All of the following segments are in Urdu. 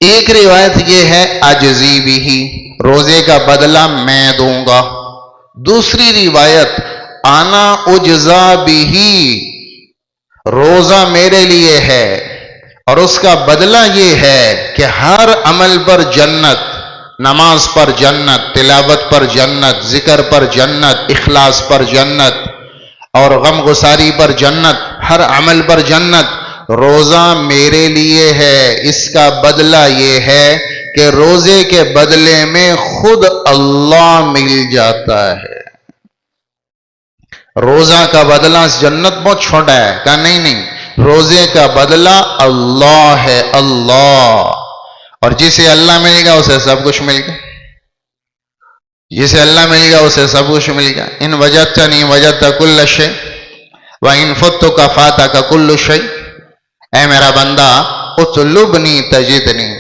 ایک روایت یہ ہے اجزی بھی، روزے کا بدلہ میں دوں گا. دوسری روایت انا اجزا بھی، روزہ میرے لیے ہے اور اس کا بدلہ یہ ہے کہ ہر عمل پر جنت، نماز پر جنت، تلاوت پر جنت، ذکر پر جنت، اخلاص پر جنت اور غم گساری پر جنت، ہر عمل پر جنت. روزہ میرے لیے ہے، اس کا بدلہ یہ ہے کہ روزے کے بدلے میں خود اللہ مل جاتا ہے. روزہ کا بدلہ جنت بہت چھوٹا ہے، کہا نہیں، روزے کا بدلہ اللہ ہے، اللہ. اور جسے اللہ ملے گا اسے سب کچھ مل گیا، جسے اللہ مل گیا اسے سب کچھ مل گیا. ان وجدتنی وجدت کل شیء وان فتک فاتک کل شیء. اے میرا بندہ اطلبنی تجدنی،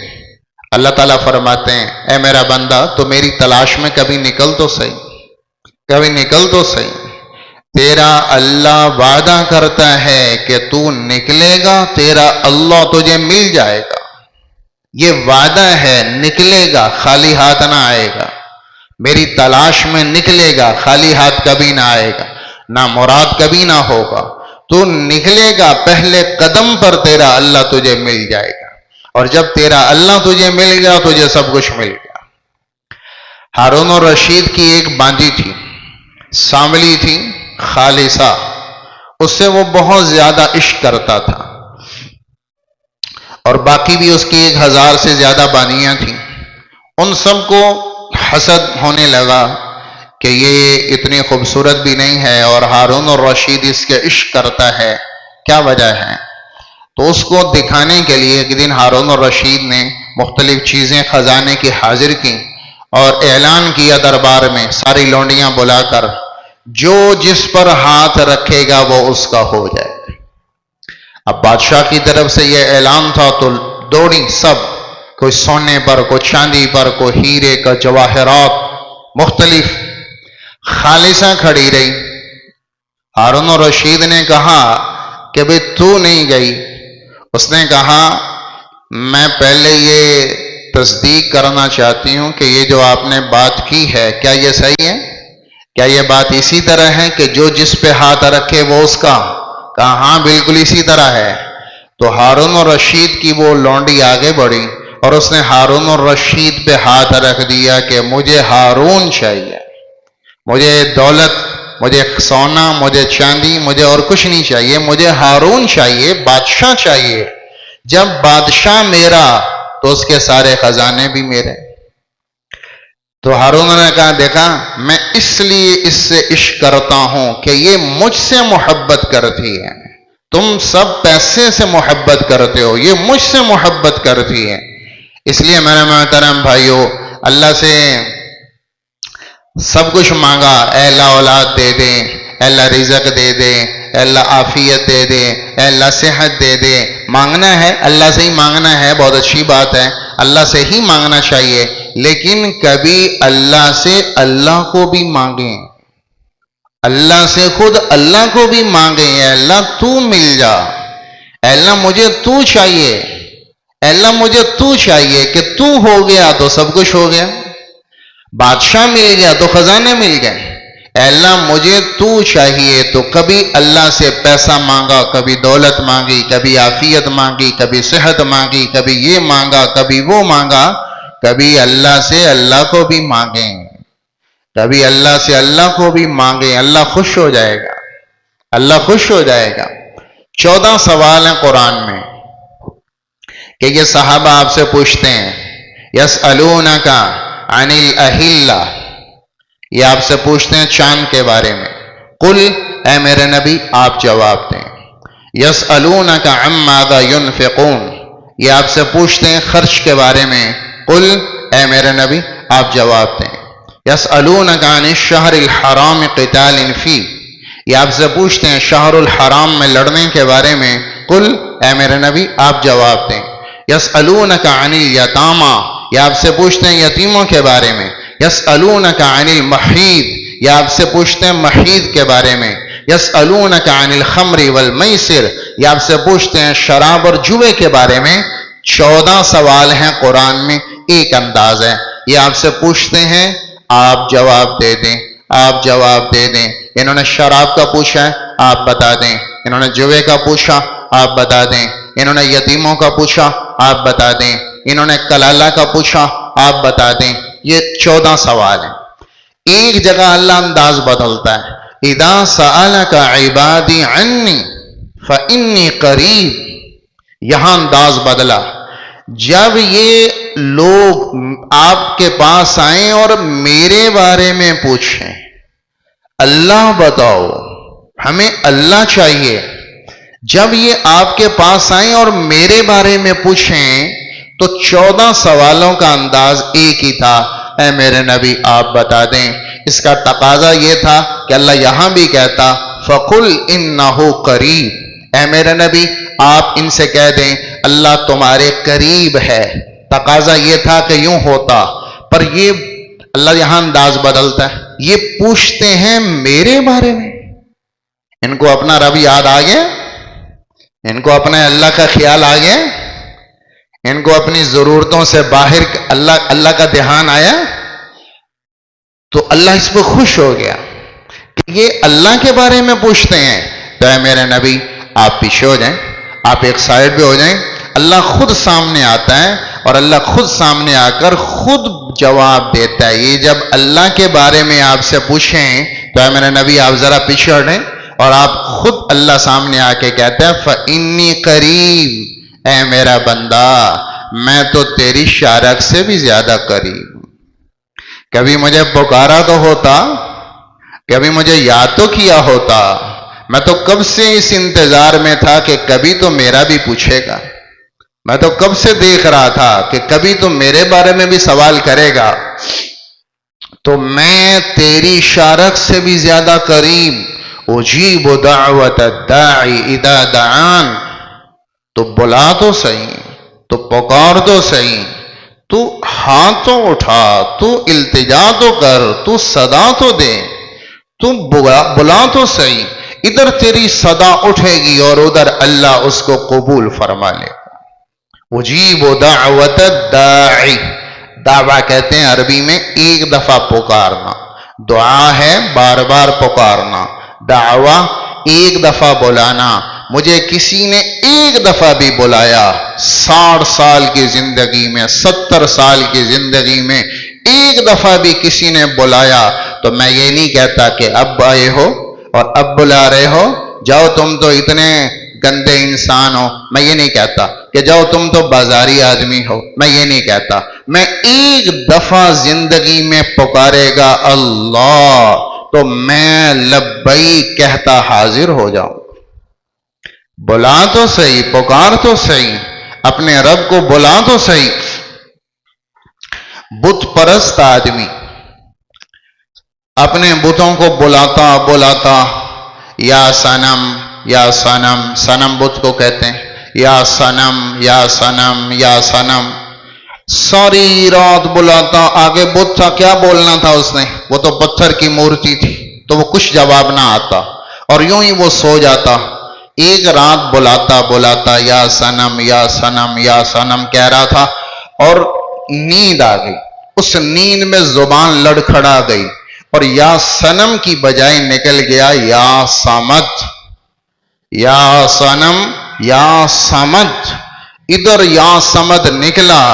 اللہ تعالیٰ فرماتے ہیں اے میرا بندہ تو میری تلاش میں کبھی نکل تو صحیح، کبھی نکل تو صحیح. تیرا اللہ وعدہ کرتا ہے کہ تو نکلے گا، تیرا اللہ تجھے مل جائے گا. یہ وعدہ ہے، نکلے گا خالی ہاتھ نہ آئے گا. میری تلاش میں نکلے گا، خالی ہاتھ کبھی نہ آئے گا، نہ مراد کبھی نہ ہوگا. تو نکلے گا، پہلے قدم پر تیرا اللہ تجھے مل جائے گا. اور جب تیرا اللہ تجھے مل گیا تجھے سب کچھ مل گیا. ہارون الرشید کی ایک باندی تھی، سانولی تھی، خالصہ. اس سے وہ بہت زیادہ عشق کرتا تھا اور باقی بھی اس کی 1000 سے زیادہ باندیاں تھیں. ان سب کو حسد ہونے لگا کہ یہ اتنی خوبصورت بھی نہیں ہے اور ہارون الرشید اس کے عشق کرتا ہے، کیا وجہ ہے؟ تو اس کو دکھانے کے لیے ایک دن ہارون الرشید نے مختلف چیزیں خزانے کی حاضر کی اور اعلان کیا دربار میں ساری لونڈیاں بلا کر، جو جس پر ہاتھ رکھے گا وہ اس کا ہو جائے. اب بادشاہ کی طرف سے یہ اعلان تھا تو دوڑی سب، کوئی سونے پر، کوئی چاندی پر، کوئی ہیرے کا جواہرات مختلف. خالصہ کھڑی رہی. ہارون الرشید نے کہا کہ بھئی تو نہیں گئی. اس نے کہا میں پہلے یہ تصدیق کرنا چاہتی ہوں کہ یہ جو آپ نے بات کی ہے کیا یہ صحیح ہے؟ کیا یہ بات اسی طرح ہے کہ جو جس پہ ہاتھ رکھے وہ اس کا؟ کہا ہاں بالکل اسی طرح ہے. تو ہارون الرشید کی وہ لونڈی آگے بڑھی اور اس نے ہارون الرشید پہ ہاتھ رکھ دیا کہ مجھے ہارون چاہیے، مجھے دولت، مجھے سونا، مجھے چاندی، مجھے اور کچھ نہیں چاہیے، مجھے ہارون چاہیے، بادشاہ چاہیے. جب بادشاہ میرا تو اس کے سارے خزانے بھی میرے. تو ہارون نے کہا دیکھا میں اس لیے اس سے عشق کرتا ہوں کہ یہ مجھ سے محبت کرتی ہے. تم سب پیسے سے محبت کرتے ہو، یہ مجھ سے محبت کرتی ہے. اس لیے میرے محترم بھائیو، اللہ سے سب کچھ مانگا، اے اللہ اولاد دے دے، اے اللہ رزق دے دے، اے اللہ عافیت دے دے، اے اللہ صحت دے دے. مانگنا ہے اللہ سے ہی مانگنا ہے، بہت اچھی بات ہے، اللہ سے ہی مانگنا چاہیے. لیکن کبھی اللہ سے اللہ کو بھی مانگیں، اللہ سے خود اللہ کو بھی مانگیں. اے اللہ تو مل جا، اے اللہ مجھے تو چاہیے، اے اللہ مجھے تو چاہیے کہ تو ہو گیا تو سب کچھ ہو گیا، بادشاہ مل گیا تو خزانے مل گئے. اے اللہ مجھے تو چاہیے. تو کبھی اللہ سے پیسہ مانگا، کبھی دولت مانگی، کبھی عافیت مانگی، کبھی صحت مانگی، کبھی یہ مانگا، کبھی وہ مانگا. کبھی اللہ سے اللہ کو بھی مانگیں، کبھی اللہ سے اللہ کو بھی مانگیں. اللہ خوش ہو جائے گا، اللہ خوش ہو جائے گا. 14 سوال ہیں قرآن میں کہ یہ صحابہ آپ سے پوچھتے ہیں یسألونک عن الاہلہ، یہ آپ سے پوچھتے ہیں چاند کے بارے میں. قل، اے میرے نبی آپ جواب دیں. یسألونک عن ماذا ينفقون، یہ آپ سے پوچھتے ہیں خرچ کے بارے میں. قل، اے میرے نبی آپ جواب دیں. یسألونک عن الشہر الحرام قتال فی، یہ آپ سے پوچھتے ہیں شہر الحرام میں لڑنے کے بارے میں. قل، اے میرے نبی آپ جواب دیں. یسألونک عن الیتامی، یہ آپ سے پوچھتے ہیں یتیموں کے بارے میں. یسألونک عن المحیض، یہ آپ سے پوچھتے ہیں محیض کے بارے میں. یسألونک عن الخمر والمیسر، یہ آپ سے پوچھتے ہیں شراب اور جوے کے بارے میں. 14 سوال ہیں قرآن میں، ایک انداز ہے، یہ آپ سے پوچھتے ہیں، آپ جواب دے دیں، آپ جواب دے دیں۔ انہوں نے شراب کا پوچھا ہے، آپ بتا دیں۔ انہوں نے جوے کا پوچھا، آپ بتا دیں۔ انہوں نے یتیموں کا پوچھا، آپ بتا دیں۔ انہوں نے کلالہ کا پوچھا، آپ بتا دیں۔ یہ 14 سوال ہیں۔ ایک جگہ اللہ انداز بدلتا ہے، اذا سألک عبادی عنی فإنی قریب، یہاں انداز بدلا۔ جب یہ لوگ آپ کے پاس آئیں اور میرے بارے میں پوچھیں، اللہ بتاؤ، ہمیں اللہ چاہیے، جب یہ آپ کے پاس آئیں اور میرے بارے میں پوچھیں تو 14 سوالوں کا انداز ایک ہی تھا، اے میرے نبی آپ بتا دیں۔ اس کا تقاضا یہ تھا کہ اللہ یہاں بھی کہتا فَقُلْ إِنَّهُ قَرِيب، اے میرے نبی آپ ان سے کہہ دیں اللہ تمہارے قریب ہے۔ تقاضا یہ تھا کہ یوں ہوتا، پر یہ اللہ یہاں انداز بدلتا ہے، یہ پوچھتے ہیں میرے بارے میں۔ ان کو اپنا رب یاد آ گیا، ان کو اپنے اللہ کا خیال آ گیا، ان کو اپنی ضرورتوں سے باہر اللہ کا دھیان آیا، تو اللہ اس پہ خوش ہو گیا کہ یہ اللہ کے بارے میں پوچھتے ہیں۔ تو اے میرے نبی آپ پیچھے ہو جائیں، آپ ایک سائڈ پہ ہو جائیں۔ اللہ خود سامنے آتا ہے اور اللہ خود سامنے آ کر خود جواب دیتا ہے۔ یہ جب اللہ کے بارے میں آپ سے پوچھیں تو اے میرے نبی آپ ذرا پیچھے ہٹیں، اور آپ خود اللہ سامنے آ کے کہتے ہیں فَإِنِّي قریب، اے میرا بندہ میں تو تیری شارک سے بھی زیادہ قریب ہوں۔ کبھی مجھے پکارا تو ہوتا، کبھی مجھے یاد تو کیا ہوتا، میں تو کب سے اس انتظار میں تھا کہ کبھی تو میرا بھی پوچھے گا، میں تو کب سے دیکھ رہا تھا کہ کبھی تو میرے بارے میں بھی سوال کرے گا، تو میں تیری شارک سے بھی زیادہ قریب۔ اجیب دعوت الداعی اذا دعان، تو بلا تو صحیح، تو پکار تو صحیح، تو ہاتھ تو اٹھا، تو التجا تو کر، تو صدا تو دے، تو بلا تو صحیح۔ ادھر تیری صدا اٹھے گی اور ادھر اللہ اس کو قبول فرما لے گا۔ اجیب دعوت الداعی، دعویٰ کہتے ہیں عربی میں ایک دفعہ پکارنا، دعا ہے بار بار پکارنا، دعویٰ ایک دفعہ بلانا۔ مجھے کسی نے ایک دفعہ بھی بلایا 60 سال کی زندگی میں، 70 سال کی زندگی میں ایک دفعہ بھی کسی نے بلایا تو میں یہ نہیں کہتا کہ اب آئے ہو اور اب بلا رہے ہو، جاؤ تم تو اتنے گندے انسان ہو، میں یہ نہیں کہتا کہ جاؤ تم تو بازاری آدمی ہو، میں یہ نہیں کہتا۔ میں ایک دفعہ زندگی میں پکارے گا اللہ تو میں لبیک کہتا حاضر ہو جاؤں۔ بلا تو صحیح، پکار تو صحیح، اپنے رب کو بلا تو صحیح۔ بت پرست آدمی اپنے بتوں کو بلاتا بلاتا یا صنم یا صنم، صنم بت کو کہتے ہیں، یا صنم یا صنم یا صنم، ساری رات بلاتا، آگے بت تھا کیا بولنا تھا اس نے، وہ تو پتھر کی مورتی تھی تو وہ کچھ جواب نہ آتا اور یوں ہی وہ سو جاتا۔ ایک رات بلاتا بلاتا یا صنم یا صنم یا صنم کہہ رہا تھا اور نیند آ گئی، اس نیند میں زبان لڑکھڑا گئی اور یا صنم کی بجائے نکل گیا یا صمد، یا صنم یا صمد۔ ادھر یا صمد نکلا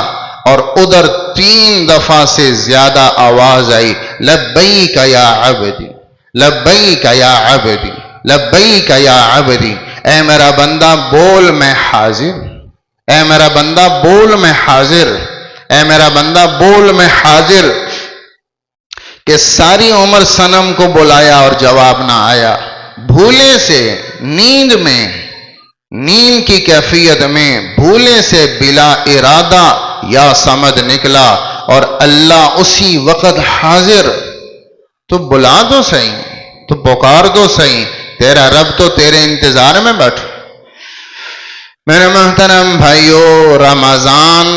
اور ادھر 3 دفعہ سے زیادہ آواز آئی لبیک یا عبدی، لبیک یا عبدی، لبیک یا عبدی، اے میرا بندہ بول میں حاضر، اے میرا بندہ بول میں حاضر، اے میرا بندہ بول میں حاضر۔ کہ ساری عمر صنم کو بلایا اور جواب نہ آیا، بھولے سے نیند میں، نیند کی کیفیت میں بھولے سے بلا ارادہ یا صمد نکلا اور اللہ اسی وقت حاضر۔ تو بلا تو صحیح، تو پکار تو صحیح، تیرا رب تو تیرے انتظار میں بیٹھا۔ میرے محترم بھائیو، رمضان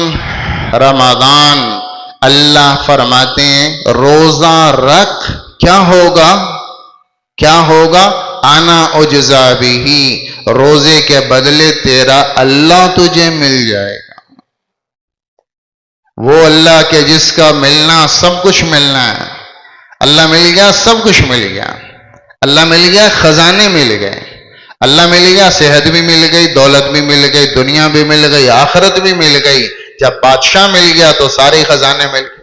اللہ فرماتے ہیں روزہ رکھ، کیا ہوگا، کیا ہوگا، انا اجزا بھی، روزے کے بدلے تیرا اللہ تجھے مل جائے گا۔ وہ اللہ کے جس کا ملنا سب کچھ ملنا ہے. اللہ مل گیا سب کچھ مل گیا. اللہ مل گیا خزانے مل گئے. اللہ مل گیا صحت بھی مل گئی، دولت بھی مل گئی، دنیا بھی مل گئی، آخرت بھی مل گئی. جب بادشاہ مل گیا تو سارے خزانے مل گئے.